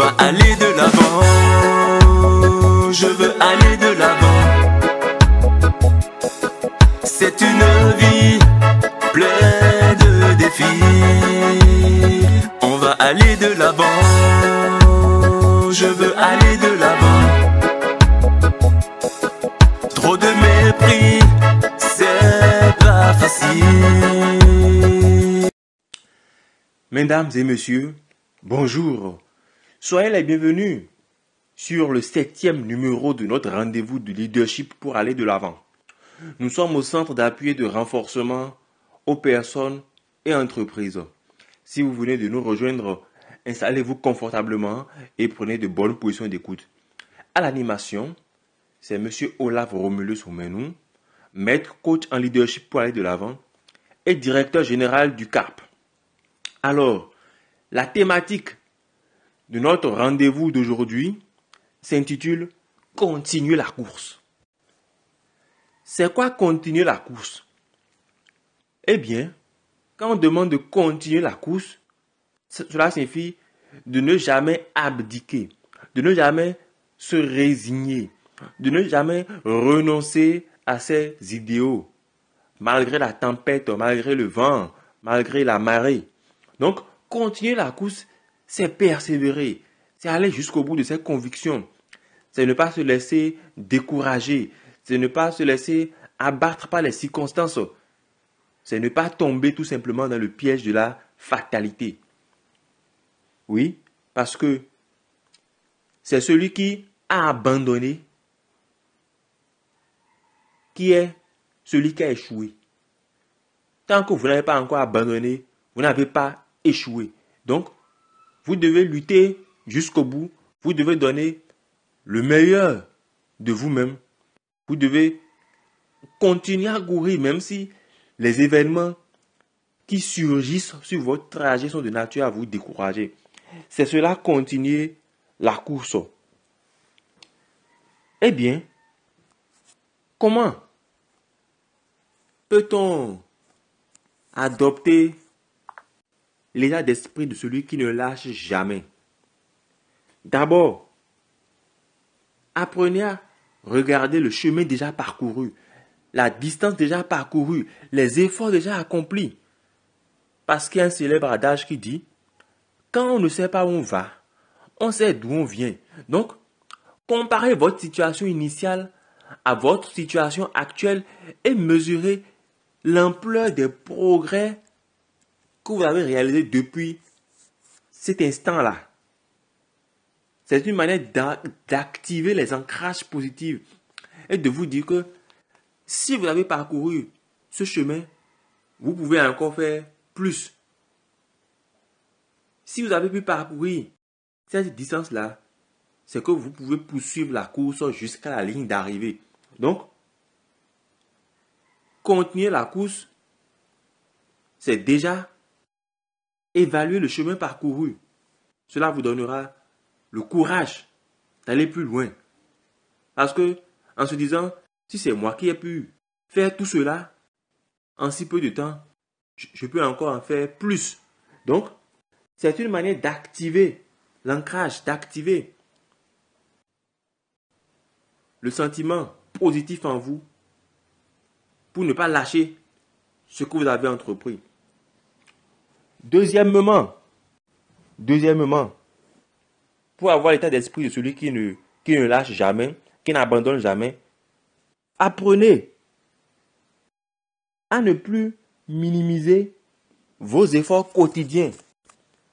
va aller de l'avant. Je veux aller de l'avant. C'est une vie pleine de défis. On va aller de l'avant. Je veux aller de l'avant. Trop de mépris, c'est pas facile. Mesdames et messieurs, bonjour. Soyez les bienvenus sur le 7e numéro de notre rendez-vous de leadership pour aller de l'avant. Nous sommes au centre d'appui et de renforcement aux personnes et entreprises. Si vous venez de nous rejoindre, installez-vous confortablement et prenez de bonnes positions d'écoute. À l'animation, c'est M. Olaf Romulus Oumenou, maître coach en leadership pour aller de l'avant et directeur général du CARP. Alors, la thématique de notre rendez-vous d'aujourd'hui s'intitule « Continuer la course ». C'est quoi continuer la course? Eh bien, quand on demande de continuer la course, cela signifie de ne jamais abdiquer, de ne jamais se résigner, de ne jamais renoncer à ses idéaux, malgré la tempête, malgré le vent, malgré la marée. Donc, continuer la course, c'est persévérer, c'est aller jusqu'au bout de ses convictions, c'est ne pas se laisser décourager, c'est ne pas se laisser abattre par les circonstances, c'est ne pas tomber tout simplement dans le piège de la fatalité. Oui, parce que c'est celui qui a abandonné qui est celui qui a échoué. Tant que vous n'avez pas encore abandonné, vous n'avez pas échoué. Donc, vous devez lutter jusqu'au bout. Vous devez donner le meilleur de vous-même. Vous devez continuer à courir, même si les événements qui surgissent sur votre trajet sont de nature à vous décourager. C'est cela, continuer la course. Eh bien, comment peut-on adopter l'état d'esprit de celui qui ne lâche jamais? D'abord, apprenez à regarder le chemin déjà parcouru, la distance déjà parcourue, les efforts déjà accomplis. Parce qu'il y a un célèbre adage qui dit, quand on ne sait pas où on va, on sait d'où on vient. Donc, comparez votre situation initiale à votre situation actuelle et mesurez l'ampleur des progrès que vous avez réalisés depuis cet instant-là. C'est une manière d'activer les ancrages positifs et de vous dire que si vous avez parcouru ce chemin, vous pouvez encore faire plus. Si vous avez pu parcourir cette distance-là, c'est que vous pouvez poursuivre la course jusqu'à la ligne d'arrivée. Donc, continuer la course, c'est déjà évaluer le chemin parcouru. Cela vous donnera le courage d'aller plus loin. Parce que, en se disant, si c'est moi qui ai pu faire tout cela en si peu de temps, je peux encore en faire plus. Donc, c'est une manière d'activer l'ancrage, d'activer le sentiment positif en vous pour ne pas lâcher ce que vous avez entrepris. Deuxièmement, pour avoir l'état d'esprit de celui qui ne lâche jamais, qui n'abandonne jamais, apprenez à ne plus minimiser vos efforts quotidiens.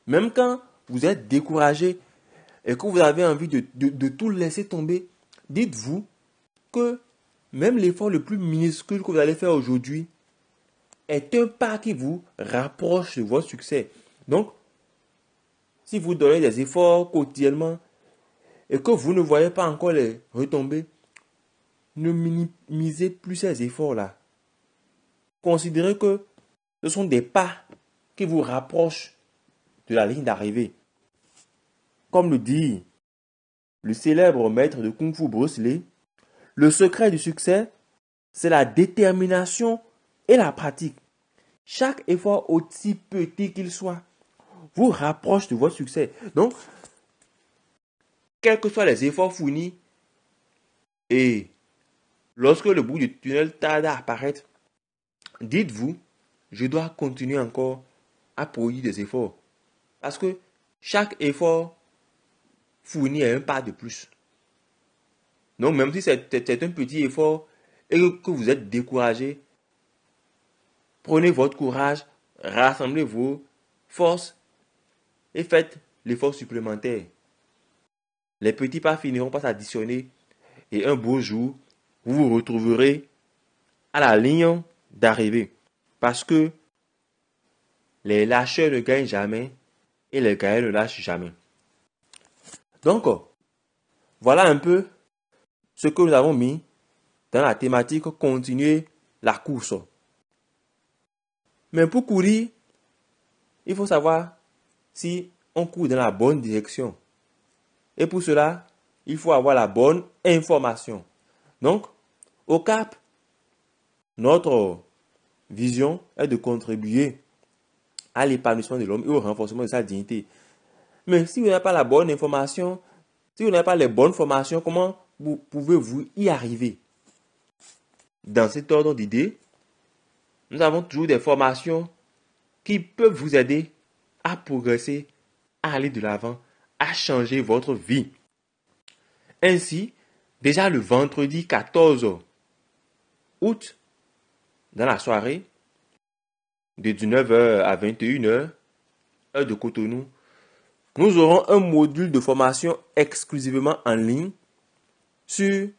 Même quand vous êtes découragé et que vous avez envie de tout laisser tomber, dites-vous que même l'effort le plus minuscule que vous allez faire aujourd'hui est un pas qui vous rapproche de votre succès. Donc, si vous donnez des efforts quotidiennement et que vous ne voyez pas encore les retombées, ne minimisez plus ces efforts-là. Considérez que ce sont des pas qui vous rapprochent de la ligne d'arrivée. Comme le dit le célèbre maître de Kung Fu Bruce Lee, le secret du succès, c'est la détermination et la pratique. Chaque effort, aussi petit qu'il soit, vous rapproche de votre succès. Donc, quels que soient les efforts fournis, et lorsque le bout du tunnel tarde à apparaître, dites-vous, je dois continuer encore à produire des efforts. Parce que chaque effort fourni est un pas de plus. Donc même si c'est un petit effort et que vous êtes découragé, prenez votre courage, rassemblez vos forces et faites l'effort supplémentaire. Les petits pas finiront par s'additionner et un beau jour, vous vous retrouverez à la ligne d'arrivée. Parce que les lâcheurs ne gagnent jamais et les gagnants ne lâchent jamais. Donc, voilà un peu ce que nous avons mis dans la thématique continuer la course. Mais pour courir, il faut savoir si on court dans la bonne direction. Et pour cela, il faut avoir la bonne information. Donc, au CAP, notre vision est de contribuer à l'épanouissement de l'homme et au renforcement de sa dignité. Mais si vous n'avez pas la bonne information, si vous n'avez pas les bonnes formations, comment pouvez-vous y arriver? Dans cet ordre d'idées, nous avons toujours des formations qui peuvent vous aider à progresser, à aller de l'avant, à changer votre vie. Ainsi, déjà le vendredi 14 août, dans la soirée, de 19h à 21h, heure de Cotonou, nous aurons un module de formation exclusivement en ligne sur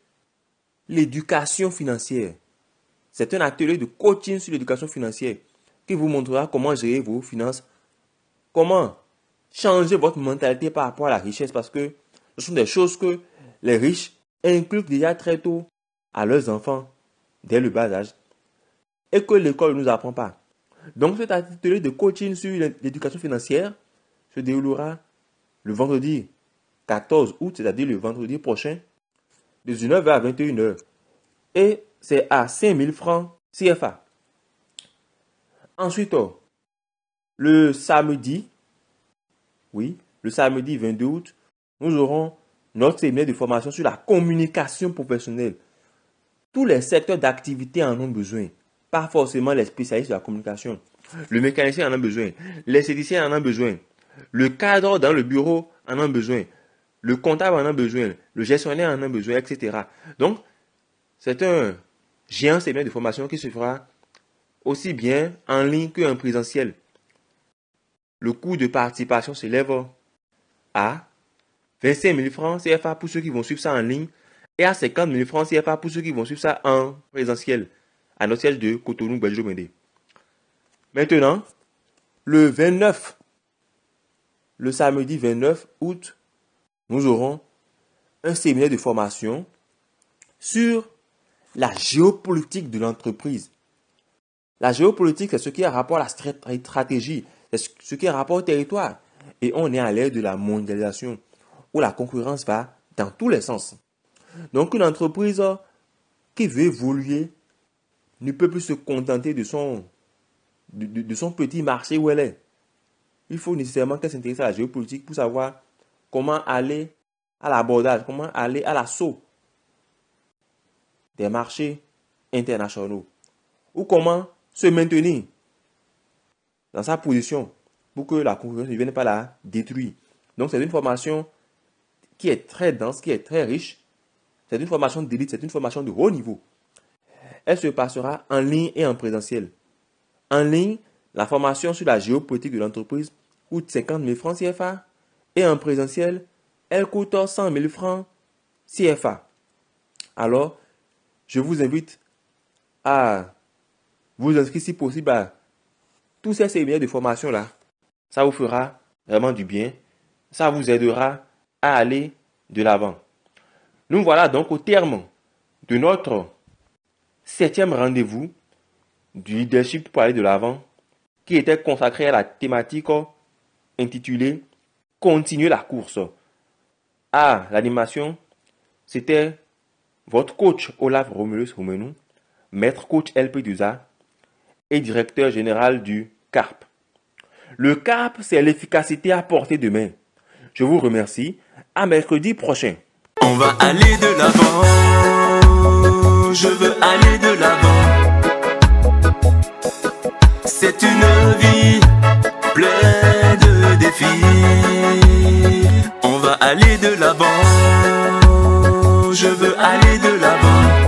l'éducation financière. C'est un atelier de coaching sur l'éducation financière qui vous montrera comment gérer vos finances, comment changer votre mentalité par rapport à la richesse, parce que ce sont des choses que les riches inculquent déjà très tôt à leurs enfants, dès le bas âge, et que l'école ne nous apprend pas. Donc cet atelier de coaching sur l'éducation financière se déroulera le vendredi 14 août, c'est-à-dire le vendredi prochain, de 19h à 21h. Et c'est à 5000 francs CFA. Ensuite, le samedi 22 août, nous aurons notre séminaire de formation sur la communication professionnelle. Tous les secteurs d'activité en ont besoin. Pas forcément les spécialistes de la communication. Le mécanicien en a besoin. L'esthéticien en a besoin. Le cadre dans le bureau en a besoin. Le comptable en a besoin. Le gestionnaire en a besoin, etc. Donc, c'est un géant séminaire de formation qui se fera aussi bien en ligne qu'en présentiel. Le coût de participation s'élève à 25 000 francs CFA pour ceux qui vont suivre ça en ligne et à 50 000 francs CFA pour ceux qui vont suivre ça en présentiel à notre siège de Cotonou, Belgique. Maintenant, le samedi 29 août, nous aurons un séminaire de formation sur la géopolitique de l'entreprise. La géopolitique, c'est ce qui a rapport à la stratégie, c'est ce qui a rapport au territoire. Et on est à l'ère de la mondialisation, où la concurrence va dans tous les sens. Donc une entreprise qui veut évoluer ne peut plus se contenter de son petit marché où elle est. Il faut nécessairement qu'elle s'intéresse à la géopolitique pour savoir comment aller à l'abordage, comment aller à l'assaut des marchés internationaux. Ou comment se maintenir dans sa position pour que la concurrence ne vienne pas la détruire. Donc c'est une formation qui est très dense, qui est très riche. C'est une formation d'élite, c'est une formation de haut niveau. Elle se passera en ligne et en présentiel. En ligne, la formation sur la géopolitique de l'entreprise coûte 50 000 francs CFA et en présentiel, elle coûte 100 000 francs CFA. Alors, je vous invite à vous inscrire si possible à tous ces séminaires de formation-là. Ça vous fera vraiment du bien. Ça vous aidera à aller de l'avant. Nous voilà donc au terme de notre 7e rendez-vous du leadership pour aller de l'avant, qui était consacré à la thématique intitulée « Continuer la course ». À l'animation, c'était votre coach Olaf Romulus Romenou, maître coach LP2A et directeur général du CARP. Le CARP, c'est l'efficacité à portée de main. Je vous remercie À mercredi prochain. On va aller de l'avant. Je veux aller de l'avant. C'est une vie pleine de défis. On va aller de l'avant. Je veux aller de l'avant.